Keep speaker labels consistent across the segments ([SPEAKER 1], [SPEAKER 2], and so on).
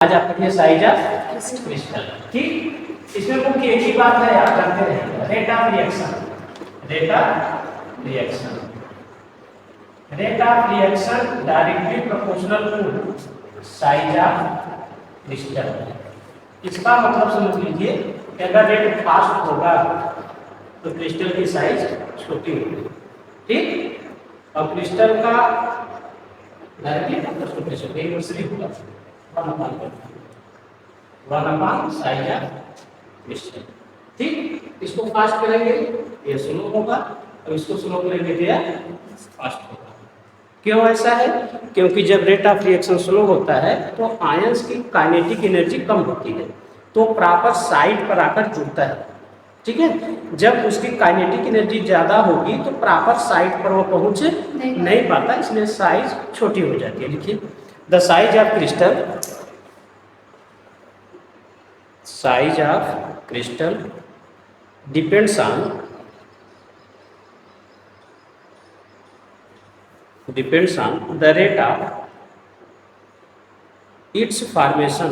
[SPEAKER 1] आज आपके लिए साइज ऑफ क्रिस्टल। ठीक, इसमें मुख्य एक ही बात है, याद करते रहें, rate of reaction. Rate of reaction, rate of reaction directly proportional to size of crystal. इसका मतलब समझ लीजिए कि अगर रेट फास्ट होगा तो क्रिस्टल की साइज छोटी होगी। ठीक, और क्रिस्टल का डायरेक्टली प्रोपोर्शनल होगा 1/1 साइज ऑफ क्रिस्टल। ठीक, इसको फास्ट करेंगे ये स्लो होगा, और इसको स्लो करेंगे तो यह फास्ट होगा। क्यों ऐसा है? क्योंकि जब रेट ऑफ रिएक्शन स्लो होता है तो आयंस की काइनेटिक एनर्जी कम होती है, तो प्रॉपर साइड पर आकर जुड़ता है। ठीक है, जब उसकी काइनेटिक एनर्जी ज़्यादा होगी तो प्रॉपर साइड पर वो पहुँच नहीं पाता, इसलिए साइज छोटी हो जाती है। लिखिए, the size of crystal, size of crystal depends on the rate of its formation,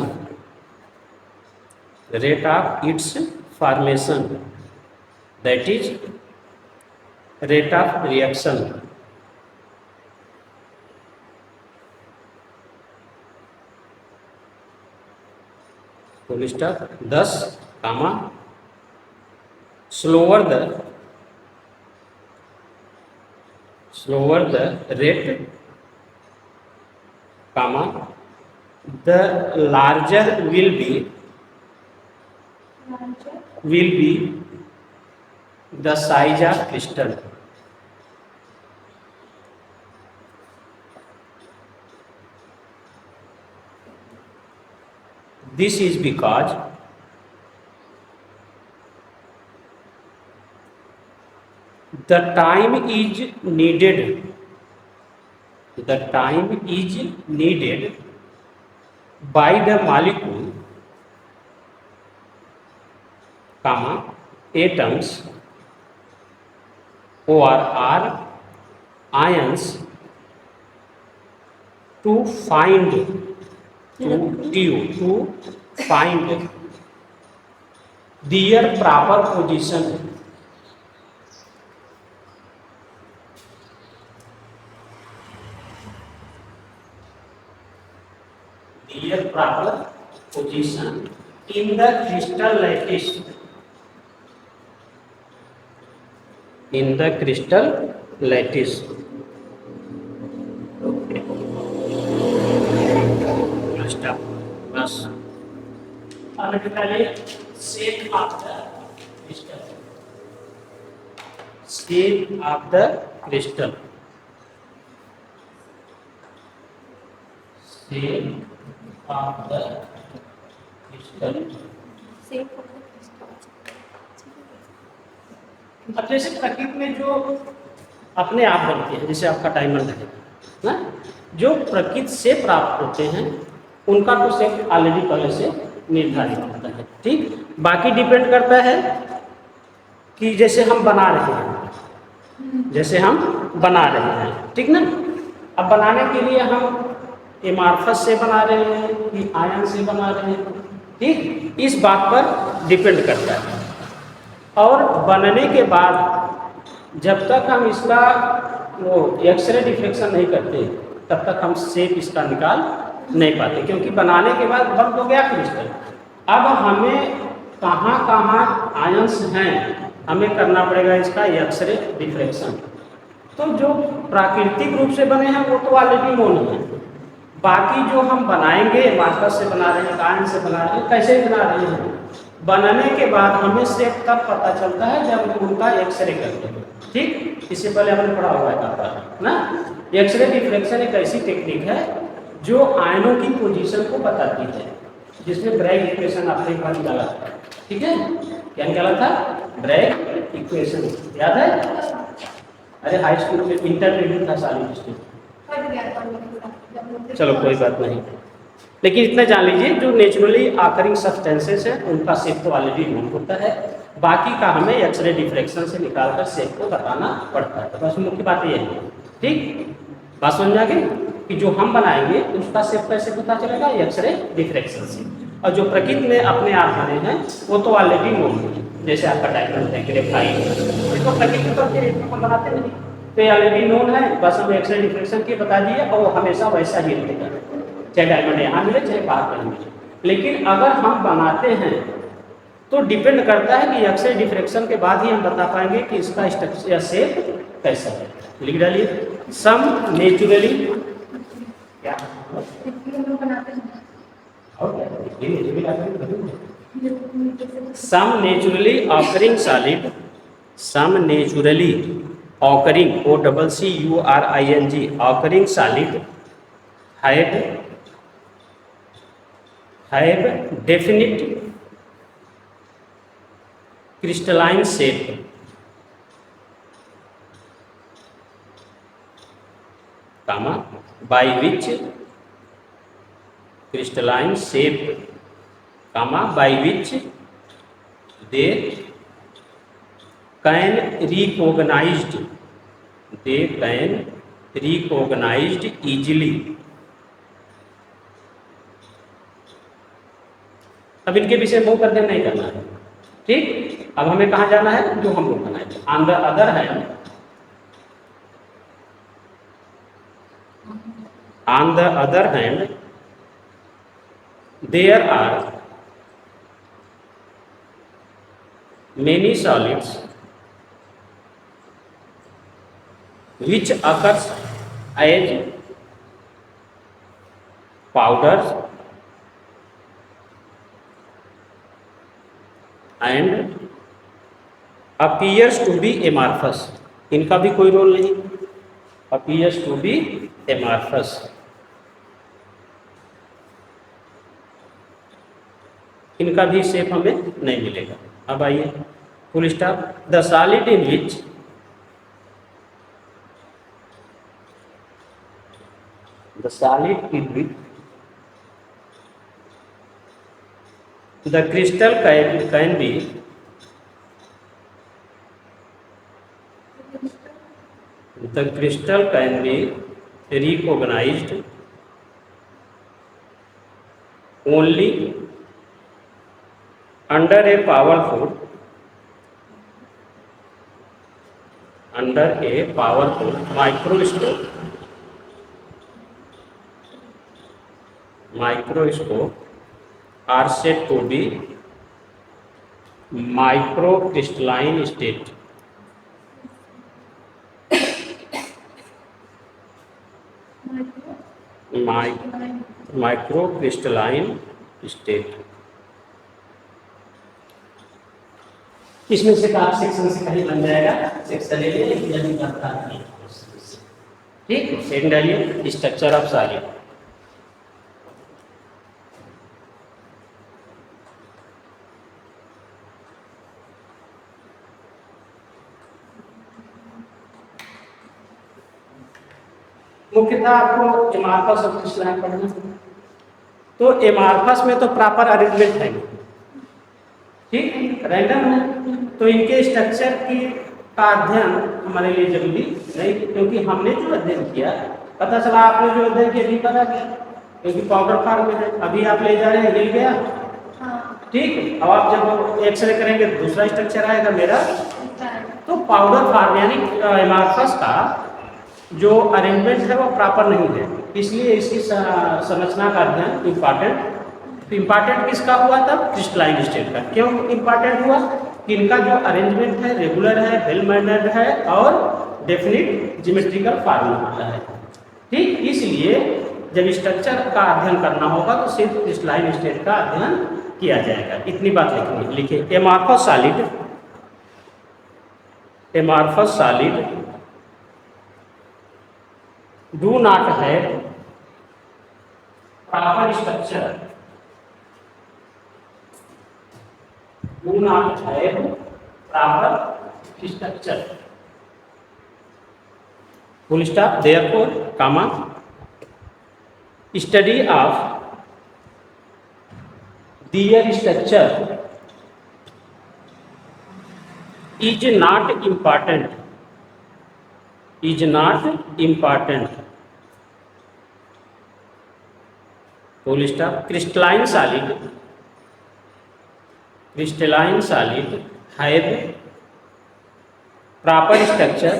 [SPEAKER 1] that is rate of reaction। Full stop 10 comma slower the rate comma the larger will be the size of crystal। This is because the time is needed by the molecule, comma atoms or ions to find their proper position। Their proper position in the crystal lattice, बस automatically shape of the crystal, shape of the crystal, shape of the crystal. अब जैसे प्रकृति में जो अपने आप बनते हैं, जैसे आपका डायमंड है ना, जो प्रकृति से प्राप्त होते हैं उनका तो शेप ऑलरेडी पहले से निर्धारित होता है। ठीक, बाकी डिपेंड करता है कि जैसे हम बना रहे हैं, ठीक ना। अब बनाने के लिए हम एमार्फस से बना रहे हैं कि आयन से बना रहे हैं, ठीक, इस बात पर डिपेंड करता है। और बनने के बाद जब तक हम इसका वो एक्सरे डिफ्रेक्शन नहीं करते तब तक हम शेप इसका निकाल नहीं पाते, क्योंकि बनाने के बाद बन तो गया क्रिस्टल। अब हमें कहाँ आयंस हैं हमें करना पड़ेगा इसका एक्सरे डिफ्रेक्शन। तो जो प्राकृतिक रूप से बने हैं वो तो ऑलरेडी नोन है, बाकी जो हम बनाएंगे मार्कस से बना रहे हैं, आयन से बना रहे हैं, कैसे बना रहे हैं, बनाने के बाद हमें शेप तब पता चलता है जब उनका एक्सरे करते हैं। ठीक, इससे पहले हमने पढ़ा हुआ है ना। एक्सरे डिफ्रेक्शन एक ऐसी टेक्निक है जो आयनों की पोजीशन को बताती है, जिसमें ब्रैग इक्वेशन आपने एक बार निकाला था। ठीक है, क्या निकाला था? ब्रैग इक्वेशन, याद है? अरे हाई स्कूल में इंटरमीडिएट था सारी हिस्ट्री। चलो कोई बात नहीं, लेकिन इतना जान लीजिए जो नेचुरली आकरिंग सब्सटेंसेस हैं उनका शेप तो ऑलरेडी नोन होता है, बाकी का हमें एक्सरे डिफ्रेक्शन से निकालकर शेप को बताना पड़ता है। तो बस मुख्य बात ये है। ठीक, बात समझ आ गई? कि जो हम बनाएंगे उसका शेप कैसे पता चलेगा, एक्सरे डिफ्रैक्शन से। और जो प्रकृति में अपने आप बने हैं वो तो ऑलरेडी नोन है, जैसे आपका डायमंड है, ग्रेफाइट, ये तो प्रकृति तो फिर इसको बनाते नहीं, तो ये ऑलरेडी नोन है, बस हम एक्सरे डिफ्रैक्शन की बता दिए और वो हमेशा वैसा ही रहेगा, चाहे डायमंड यहाँ मिले चाहे बाहर कहीं मिले। लेकिन अगर हम बनाते हैं तो डिपेंड करता है कि एक्सरे डिफ्रैक्शन के बाद ही हम बता पाएंगे कि इसका स्ट्रक्चर या शेप कैसा है। लिख डालिए, सम नेचुरली क्या some naturally occurring solid, some naturally occurring occurring solid have definite crystalline shape, comma by which crystalline shape, comma by which they can recognized easily। अब इनके विषय में कर नहीं करना है, ठीक। अब हमें कहाँ जाना है, जो हम लोग बनाएंगे। On the other hand, on the other hand there are many solids which occurs as powders and appears to be amorphous। इनका भी कोई रोल नहीं, appears to be amorphous। इनका भी शेप हमें नहीं मिलेगा। अब आइए full stop. The solid in which the crystal can be recognized only under a powerful microscope are said to be microcrystalline state। Microcrystalline state. इसमें से आप सेक्शन से कहीं बन जाएगा, सेक्शन ले लिए, ठीक। सेकंड डालिए, स्ट्रक्चर ऑफ सॉलिड। मुख्यतः आपको एमार्फस और क्रिस्टलाइन पढ़ना है। तो एमार्फस में तो प्रॉपर अरेंजमेंट है, ठीक, रैंडम है, तो इनके स्ट्रक्चर की का अध्ययन हमारे लिए जरूरी नहीं, क्योंकि हमने जो अध्ययन किया, पता चला आपने जो अध्ययन किया नहीं पता क्या, क्योंकि पाउडर फॉर्म में है। अभी आप ले जा रहे हैं, हिल गया, ठीक। अब आप जब एक्सरे करेंगे दूसरा स्ट्रक्चर आएगा मेरा। तो पाउडर फॉर्म यानी एमार्फस का जो अरेंजमेंट है वो प्रॉपर नहीं है, इसलिए इसकी संरचना का अध्ययन इम्पॉर्टेंट किसका हुआ था, क्रिस्टलाइन स्टेट का। क्यों इम्पॉर्टेंट हुआ कि इनका जो अरेंजमेंट है रेगुलर है, वेल मैनर्ड है और डेफिनिट ज्योमेट्रिकल फॉर्म होता है, ठीक। इसलिए जब स्ट्रक्चर का अध्ययन करना होगा तो सिर्फ क्रिस्टलाइन स्टेट का अध्ययन किया जाएगा। इतनी बात लिखनी है, लिखिए। Amorphous solid do not have proper structure, full stop। therefore, comma, study of their structure is not important full stop. Crystalline solid have proper structure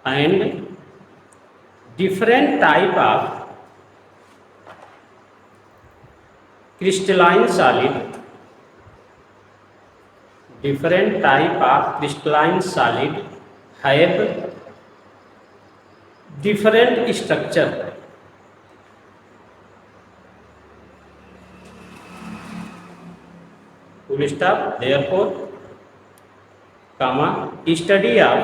[SPEAKER 1] and different type of crystalline solid have different structure full stop। therefore comma study of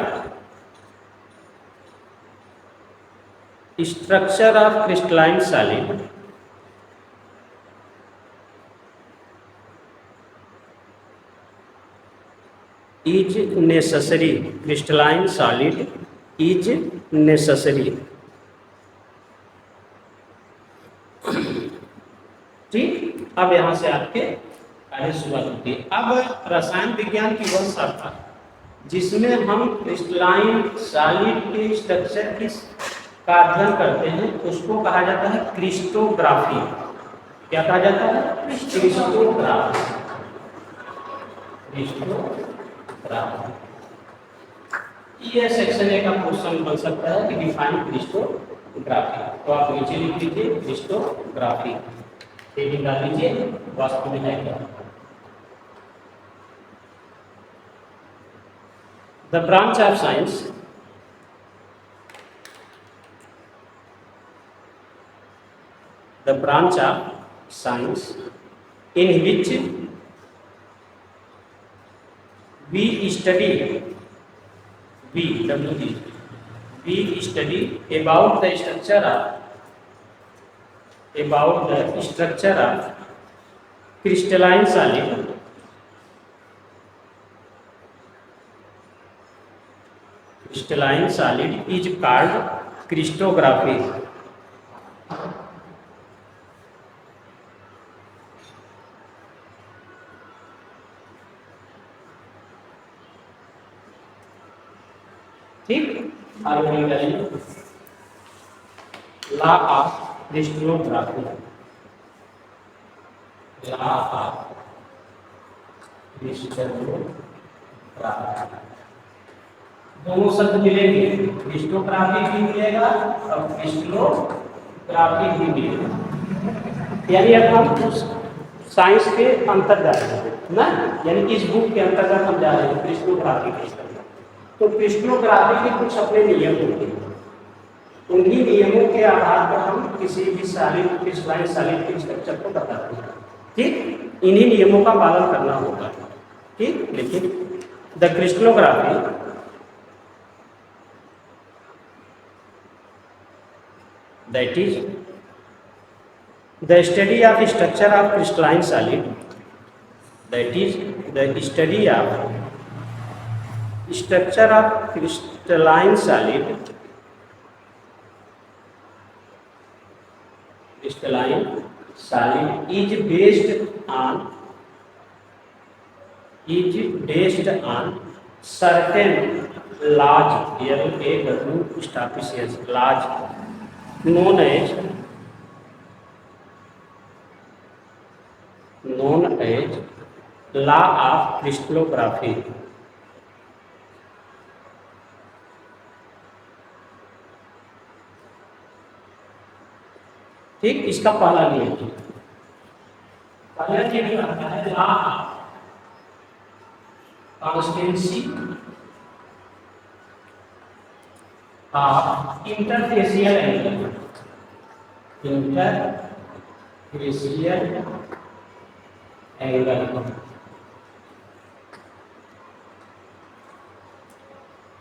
[SPEAKER 1] structure of crystalline solid is necessary। crystalline solid is necessary। ठीक, अब यहां से आपके कार्य शुरुआत होती है। अब रसायन विज्ञान की वह शाखा जिसमें हम क्रिस्टलाइन सॉलिड के स्ट्रक्चर की का अध्ययन करते हैं उसको कहा जाता है क्रिस्टोग्राफी। क्या कहा जाता है? क्रिस्टोग्राफी। ये सेक्शन ए का क्वेश्चन बन सकता है कि डिफाइन क्रिस्टोग्राफी। तो आप नीचे लिख लीजिए क्रिस्टोग्राफी, हेडिंग डाल लीजिए वास्तव में है क्या। The branch of science in which we study about the structure of crystalline solid is called crystography। ठीक, आगे बढ़ेंगे। Law of crystallography. दोनों शब्द मिलेंगे, क्रिस्टोग्राफी भी मिलेगा और क्रिस्टलोग्राफी भी मिलेगा। यानी अब हम साइंस के अंतर जा रहे हैं ना, यानी इस बुक के अंतर्गत हम जा रहे हैं क्रिस्टोग्राफी के। तो क्रिस्टलोग्राफी के कुछ अपने नियम होते हैं, उन्हीं नियमों के आधार पर हम किसी भी क्रिस्टलाइन सॉलिड के स्ट्रक्चर को बताते हैं। ठीक, इन्हीं नियमों का पालन करना होगा। ठीक, लेकिन the crystallography that is the study of structure of crystalline solid. That is the study of structure of crystalline solid is based on certain laws, laws known as law of crystallography। ठीक, इसका पहला नियम आता है law constituency of interfacial angle.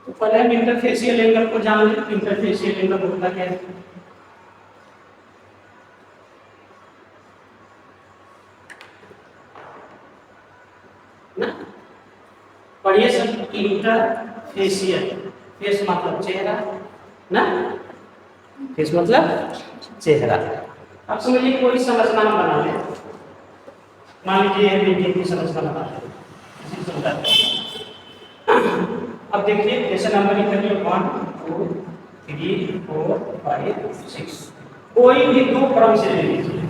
[SPEAKER 1] तो पहले हम interfacial angle को जान लें। इंटरफेसियल एंगल होता क्या है? पढ़िए सब, इंटरफेसियल, फेस मतलब चेहरा ना, फेस मतलब चेहरा। अब समझिए कोई संरचना बना ले, मान लीजिए बिल्डिंग की संरचना बना ले। अब देखिए जैसे नंबर 1 2 3 4 5 6, कोई भी दो क्रम से ले लीजिए,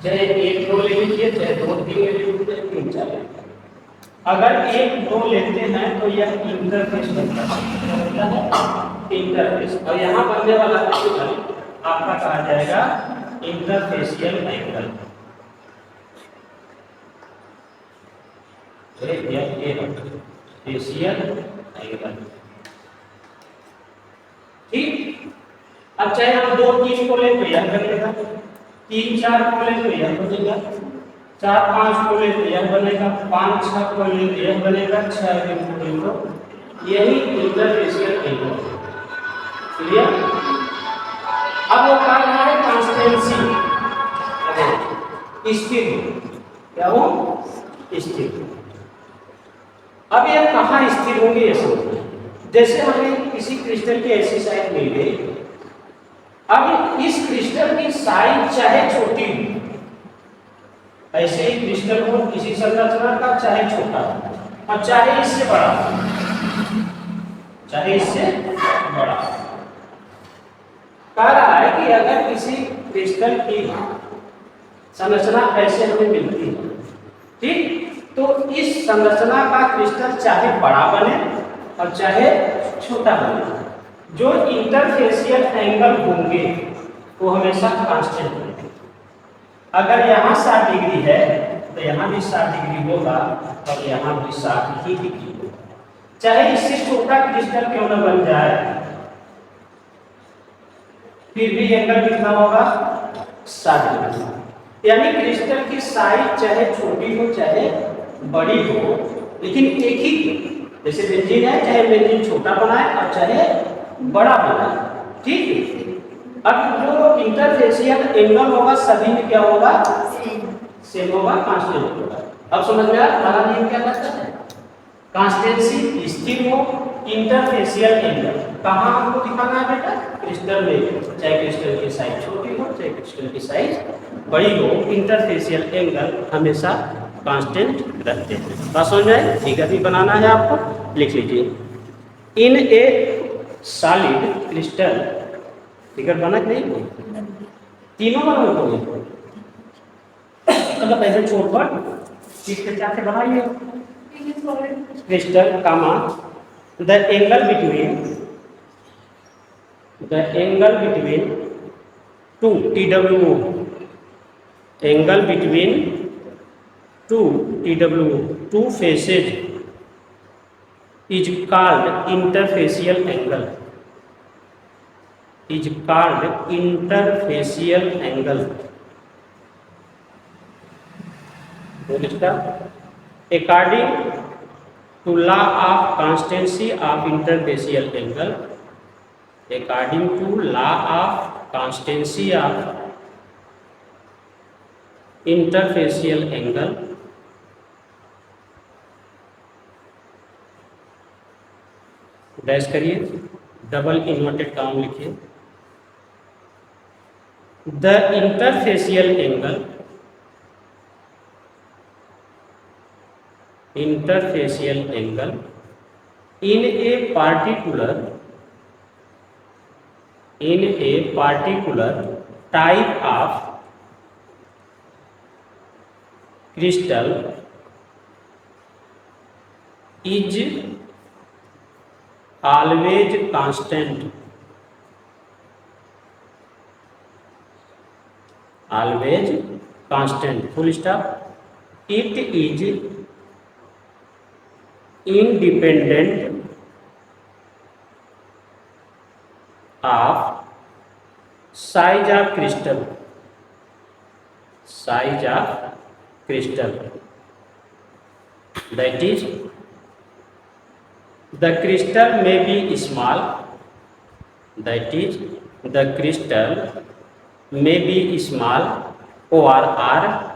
[SPEAKER 1] चाहे 1 2 ले लीजिए, चाहे 2 3 ले लीजिए, चाहे 3 4 ले लीजिए। अगर 1 2 लेते हैं तो यह इंटरफेस बनता है, इंटरफेस, और यहाँ बनने वाला एंगल आपका कहा जाएगा इंटरफेशियल एंगल। फेशियल एंगल, ठीक। अब चाहे हम 2 3 को ले तो यह बनेगा, 3 4 को ले तो यह बनेगा, 4 5 को ले तो यह बनेगा, 5 6 को ले तो यह बनेगा, 6 को ले तो यही इंटरफेशियल एंगल। क्लियर? अब वो कह रहा है कॉन्स्टेंसी, स्थिर, क्या हो स्थिर। अब यह कहाँ स्थिर होंगे ये समझिए। जैसे हमें किसी क्रिस्टल की ऐसी साइज मिल गई, अब इस क्रिस्टल की साइज चाहे छोटी हो, ऐसे ही क्रिस्टल हो किसी संरचना का, चाहे छोटा और चाहे इससे बड़ा, चाहे इससे बड़ा, कह रहा है कि अगर किसी क्रिस्टल की संरचना ऐसे हमें मिलती है, ठीक, तो इस संरचना का क्रिस्टल चाहे बड़ा बने और चाहे छोटा बने, जो इंटरफेशियल एंगल होंगे वो हमेशा कांस्टेंट होंगे। अगर यहाँ 60 डिग्री है तो यहाँ भी 60 डिग्री होगा और यहाँ भी 60 ही डिग्री होगा, चाहे इससे छोटा क्रिस्टल क्यों न बन जाए, फिर भी एंगल कितना होगा 60 डिग्री। यानी क्रिस्टल की साइज चाहे छोटी हो चाहे बड़ी हो, लेकिन एक ही, जैसे बेंजीन है, चाहे बेंजीन छोटा बनाए और चाहे बड़ा बनाए, ठीक है। अब जो इंटरफेशियल एंगल होगा सभी में क्या होगा, सेम होगा, कांस्टेंट होगा। अब समझ में आया हमारा नियम क्या कहता है, कांस्टेंसी स्थिर हो, इंटरफेशियल एंगल कहाँ हमको दिखाना है बेटा, क्रिस्टल में, चाहे क्रिस्टल की साइज छोटी हो चाहे क्रिस्टल की साइज बड़ी हो, इंटरफेशियल एंगल हमेशा कांस्टेंट रहते हैं। बात समझ में आए? ठीक है, अभी बनाना है आपको, लिख लीजिए। इन ए सॉलिड क्रिस्टल, फिगर बना कि नहीं, तीनों बना कोई मतलब ऐसे छोड़ पर किसके क्या से बनाइए crystal comma the angle between two TWO, angle between two TWO, two faces is called interfacial angle, is called interfacial angle. According to law of constancy of interfacial angle, according to law of constancy of interfacial angle, dash करिए, double inverted comma लिखिए, the interfacial angle, interfacial angle in a particular type of crystal is always constant, always constant, full stop. It is independent of size of crystal, size of crystal, that is the crystal may be small, that is the crystal may be small or are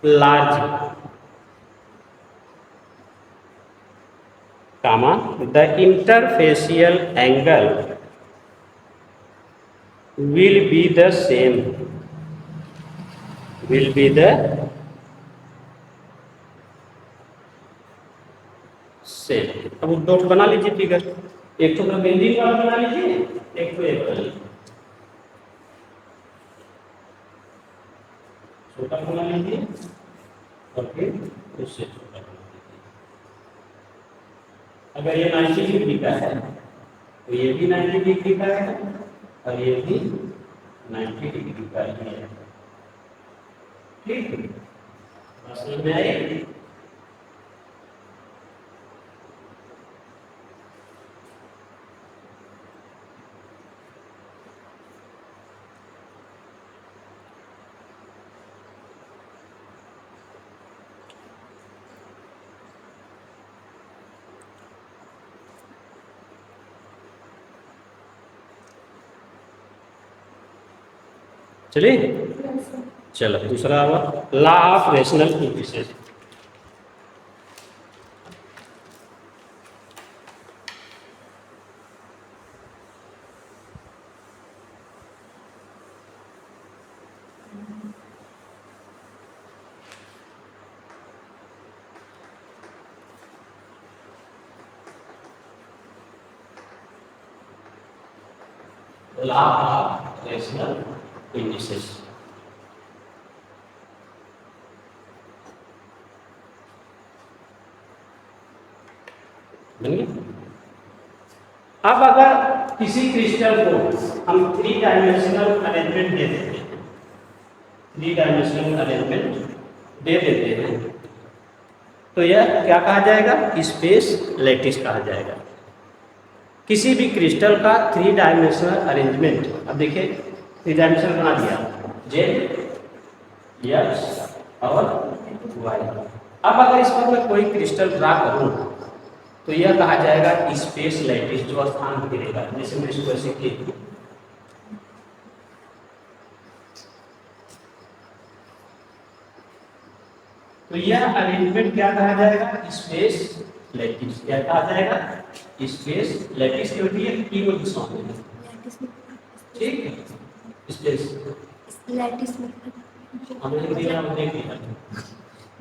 [SPEAKER 1] large, comma the interfacial angle will be the same, will be the same. अब दो बना लीजिए figure, एक तो benzene वाला बना लीजिए equal, छोटा बना लीजिए और फिर उससे छोटा बना लीजिए। अगर ये 90 डिग्री का है तो ये भी 90 डिग्री का है और ये भी 90 डिग्री का ही है। ठीक, बस समझ में आई? चलिए, चलो दूसरा हुआ law of rational indices. Law of rational indices. अब अगर किसी क्रिस्टल को हम 3 डायमेंशनल अरेंजमेंट दे देते हैं, 3 डायमेंशनल अरेंजमेंट दे देते हैं, तो यह क्या कहा जाएगा? स्पेस लैटिस कहा जाएगा। किसी भी क्रिस्टल का 3 डायमेंशनल अरेंजमेंट, अब देखिए 3 डायमेंशनल बना दिया, जेड, एक्स और वाई। अब अगर इस पर मैं कोई क्रिस्टल ड्रा करूं तो यह कहा जाएगा स्पेस लैटिस, जो स्थान घेरेगा। जैसे मैं इसको ऐसे खींच दूं, तो यह अरेंजमेंट क्या कहा जाएगा? Space lattice. क्या कहा जाएगा? स्पेस लैटिस की होती है तीनों दिशाओं में। ठीक है, स्पेस
[SPEAKER 2] लैटिस में
[SPEAKER 1] हमने दिया, हम देख लिया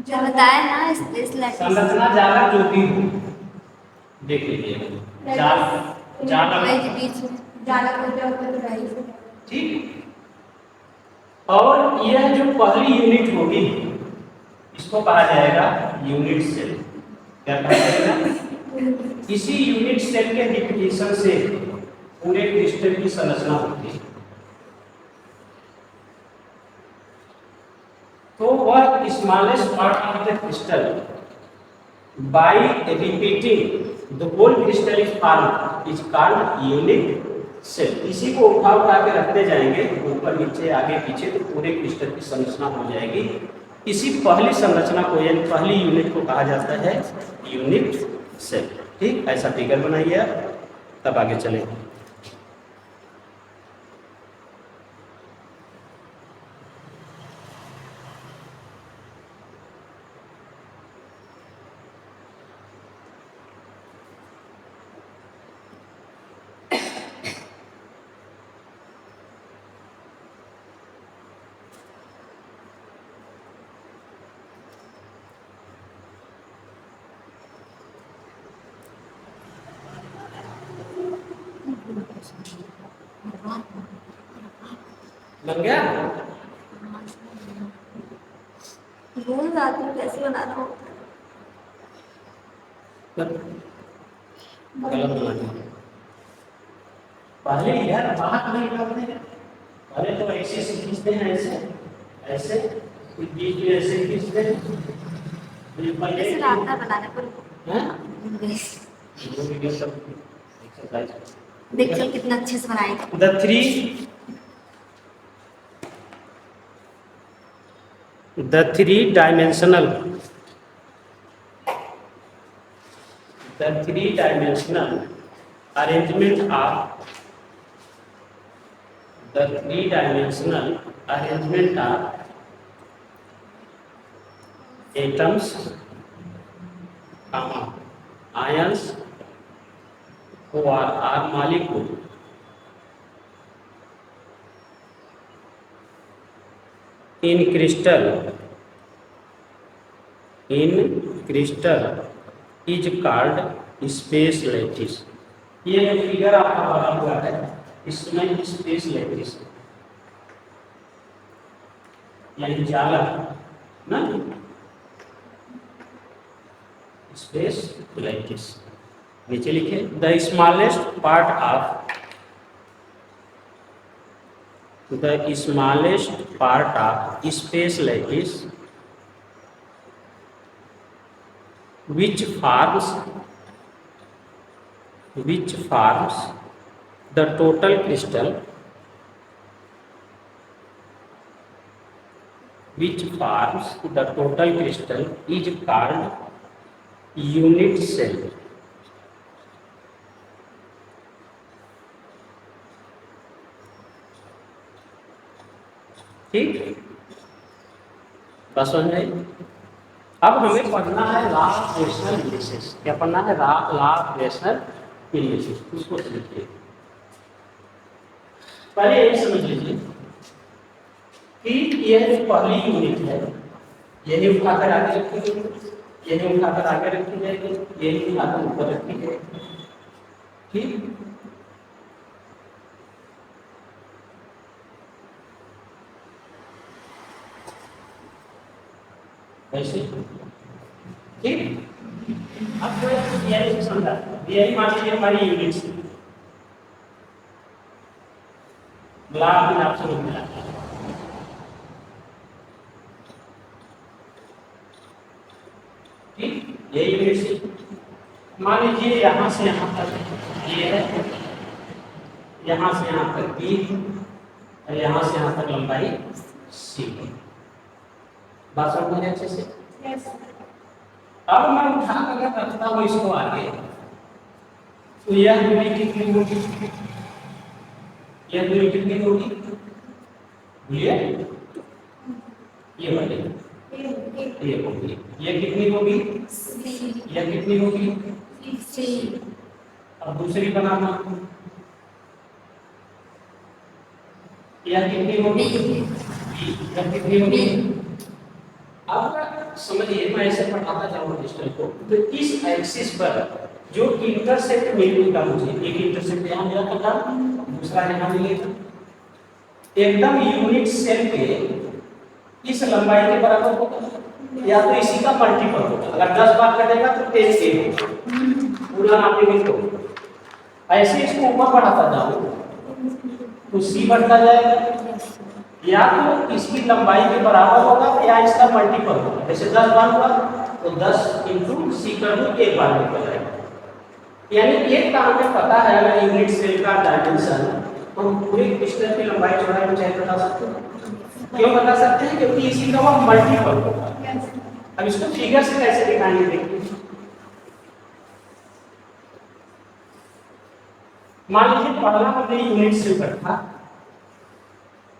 [SPEAKER 2] जो बताया ना, स्पेस लैटिस
[SPEAKER 1] संरचना जालक जो भी हो, देख लीजिए जालक
[SPEAKER 2] बीच में जालक होता है तो राइस।
[SPEAKER 1] ठीक, और यह जो पहली यूनिट होगी इसको कहा जाएगा यूनिट सेल। क्या कहा जाएगा? इसी यूनिट सेल के रिपीटेशन से पूरे क्रिस्टल की संरचना होती है। तो वह smallest part of the crystal by repeating the whole crystal is called unit cell. इसी को उठा के रखते जाएंगे ऊपर नीचे आगे पीछे, तो पूरे क्रिस्टल की संरचना हो जाएगी। इसी पहली संरचना को यानी पहली यूनिट को कहा जाता है यूनिट सेल। ठीक, ऐसा फिगर बनाइए, तब आगे चलेंगे। बन गया?
[SPEAKER 2] भूल जाती हूँ कैसे बनाना होता
[SPEAKER 1] गलत बना दिया। पहले यार बात नहीं करते हैं, पहले तो ऐसे से खींचते हैं, ऐसे ऐसे बीच में ऐसे खींचते हैं।
[SPEAKER 2] है। कैसे रास्ता बनाने पर देख चल कितना अच्छे से बनाएगा।
[SPEAKER 1] The three dimensional arrangement of atoms, ions or molecule in crystal is called space lattice। ये जो फिगर आपका बना हुआ है इसमें स्पेस लैटिस यानी जाला ना, स्पेस लैटिस। नीचे लिखे the smallest part of space lattice which forms the total crystal is called unit cell। ठीक, बस समझ में आई? अब हमें पढ़ना है लॉ ऑफ रेशनल इंडिसेस। क्या पढ़ना है? Law of rational indices. उसको समझिए। पहले ये समझ लीजिए कि यह जो पहली यूनिट है यही उठाकर आगे रखी जाएगी, यही उठाकर आगे रखी जाएगी, यही उठाकर ऊपर रखी जाएगी। ठीक, ऐसे ठीक। अब यही समझा, यही मान लीजिए हमारी यूनिट्स ग्लास में आप समझ में आता है। ठीक, यही यूनिट्स मान लीजिए यहाँ से यहाँ तक ये है, यहाँ से यहाँ तक बी और यहाँ से यहाँ तक लंबाई सी है। बात समझ में अच्छे से? अब मैं उठा कर रखता हूँ इसको आगे, तो यह दूरी कितनी होगी? यह दूरी कितनी होगी? ये वाली ये होगी। ये कितनी होगी? यह कितनी होगी? अब दूसरी बनाना, यह कितनी होगी? यह कितनी होगी? अब समझिए, मैं ऐसे पढ़ाता जाऊंगा डिस्टेंस को, तो इस एक्सिस पर जो इंटरसेक्ट मिलेगा मुझे, एक इंटरसेक्ट यहाँ मिला था, दूसरा यहाँ मिलेगा, एकदम यूनिट सेल के इस लंबाई के बराबर होगा या तो इसी का मल्टीपल होगा। अगर 10 बार कटेगा तो 10 के होगा, पूरा नापेंगे तो। ऐसे इसको ऊपर बढ़ाता जाऊँ तो सी बढ़ता जाएगा, या तो इसकी लंबाई के बराबर होगा या इसका मल्टीपल होगा। जैसे 10 बार हुआ तो 10 इंटू सी कर दूँ, एक बार निकल जाएगा। यानी एक का हमें पता है अगर यूनिट सेल का डायमेंशन, तो हम पूरे क्रिस्टल की लंबाई चौड़ाई ऊंचाई बता सकते हैं। क्यों बता सकते हैं? क्योंकि इसी का वो मल्टीपल होगा। अब इसको फिगर से कैसे दिखाएंगे देखिए। मान लीजिए पहला हमने यूनिट सेल रखा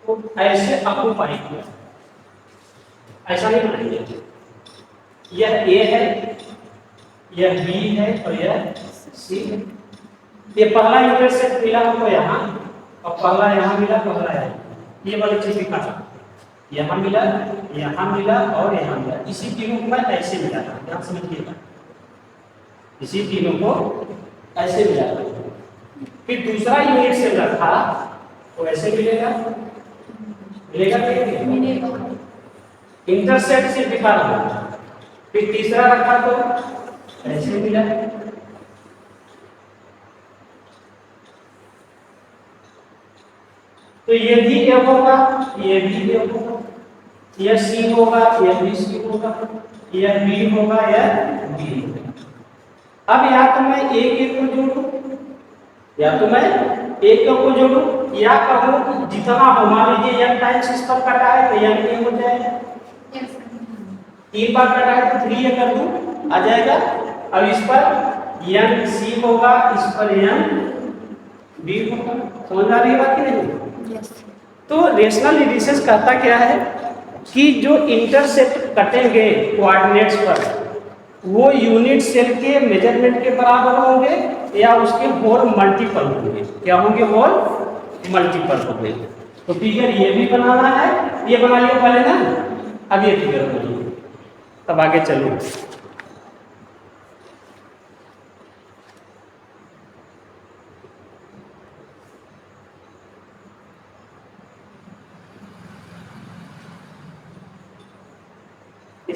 [SPEAKER 1] तो ऐसे ऑक्यूपाई किया, ऐसा नहीं बनाएंगे। यह ए है, यह बी है और यह सी है। ये पहला यूनिट सेट मिला हमको यहाँ, और पहला यहाँ मिला, पहला यहाँ, ये वाली चीज दिखा था। यहाँ मिला, यहाँ मिला और यहाँ मिला। इसी तीनों को मैं ऐसे मिला था, ध्यान समझिएगा। इसी तीनों को ऐसे मिला था। फिर दूसरा यूनिट सेल रखा तो ऐसे मिलेगा, मिलेगा नहीं? इंटरसेक्ट से दिखा रहा हूं। फिर तीसरा रखा तो ऐसे मिला। तो ये भी ए होगा, ये भी ए होगा, यह सी होगा, यह भी सी होगा, यह बी होगा, यह बी होगा। अब या तो मैं एक एक को जोड़ूं, या तो मैं एक को जोड़ूं, या कहूं जितना हो, मान लीजिए n टाइम्स इस पर कटा है तो n ए हो जाएगा, 3 बार कटा है तो 3 ए कर दूं, आ जाएगा। अब इस पर n सी होगा, इस पर n बी होगा। समझ आ रही है बात कि नहीं? तो रेशनल इंडिसेस कहता क्या है कि जो इंटरसेप्ट कटेंगे कोऑर्डिनेट्स पर वो यूनिट सेल के मेजरमेंट के बराबर होंगे या उसके होल मल्टीपल होंगे। क्या होंगे? होल मल्टीपल होंगे। तो फिगर ये भी बनाना है, ये बना लिया पहले ना, अब ये फिगर बनाइए, तब आगे चलो।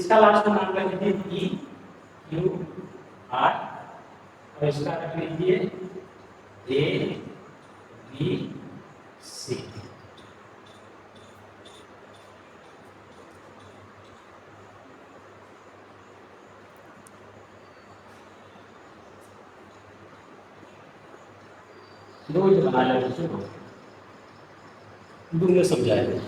[SPEAKER 1] इसका लास्ट में नाम रख लीजिए ई यू आर और इसका रख लीजिए ए बी सी। दो ही बना लेते हैं, दूंगे समझाएंगे।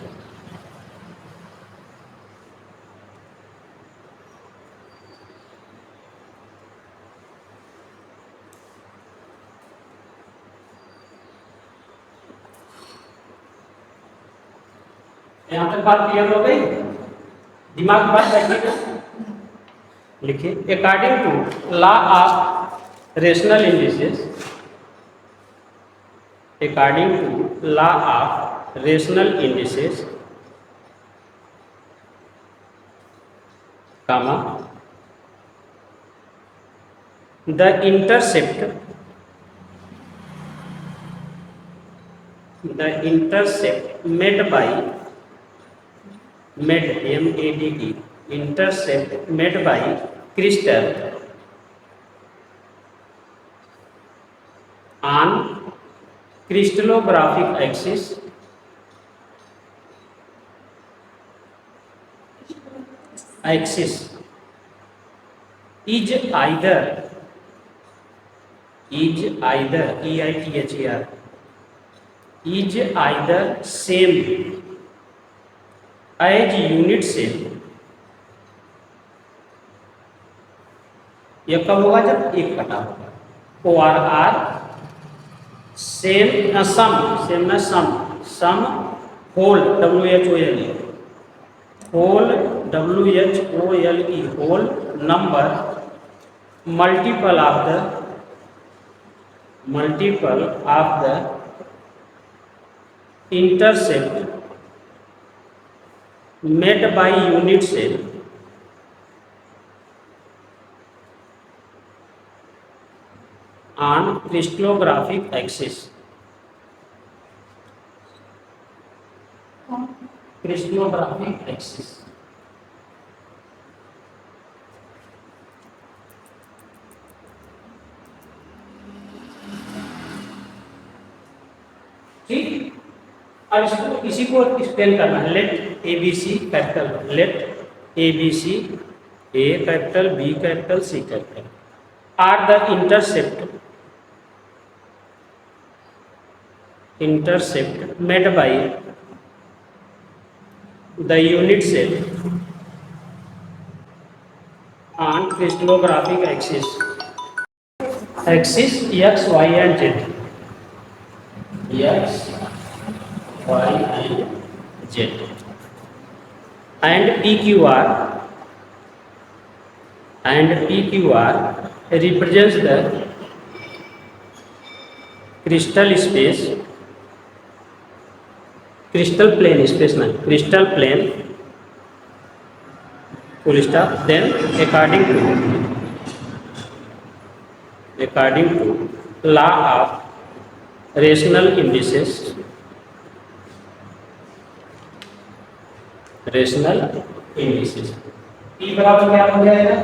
[SPEAKER 1] यहाँ तक बात क्लियर हो गई, दिमाग में बात बैठेगा। लिखिए according to law of rational indices, according to law of rational indices, comma, the intercept made by MADE intercept made by crystal on crystallographic axis is either EITHER is either same as unit cell। यह कब होगा? जब एक कटा होगा। ORR some whole WHOLE whole number multiple of the intercept made by unit cell on crystallographic axis। crystallographic axis ठीक। अब इसको इसी को एक्सप्लेन करना है। Let A B C capital, let A B C, A capital, B capital, C capital are the intercept made by the unit cell on crystallographic axis x, y and z, x, y and z, and PQR represents the crystal space, crystal plane space ना, crystal plane full stop। then according to law of rational indices E बराबर क्या हो जाएगा?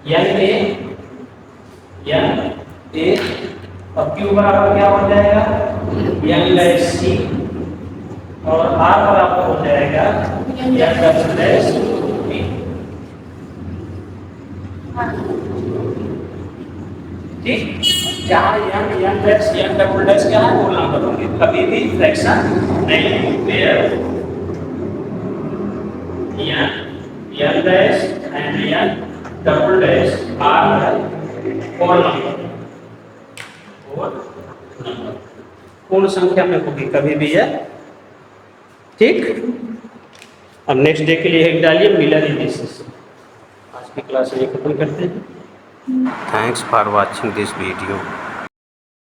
[SPEAKER 1] n a और Q बराबर क्या हो जाएगा? n c और R बराबर हो जाएगा n ठीक। जहाँ n डबल डैश क्या है बोलना करूँगी, कभी भी फ्रैक्शन नहीं where n dash and n double dash are whole number पूर्ण संख्या में होगी कभी भी है ठीक। अब नेक्स्ट डे के लिए एक डालिए मिलर इंडिसेस। आज की क्लास यही खत्म करते हैं।
[SPEAKER 3] Thanks for watching this video.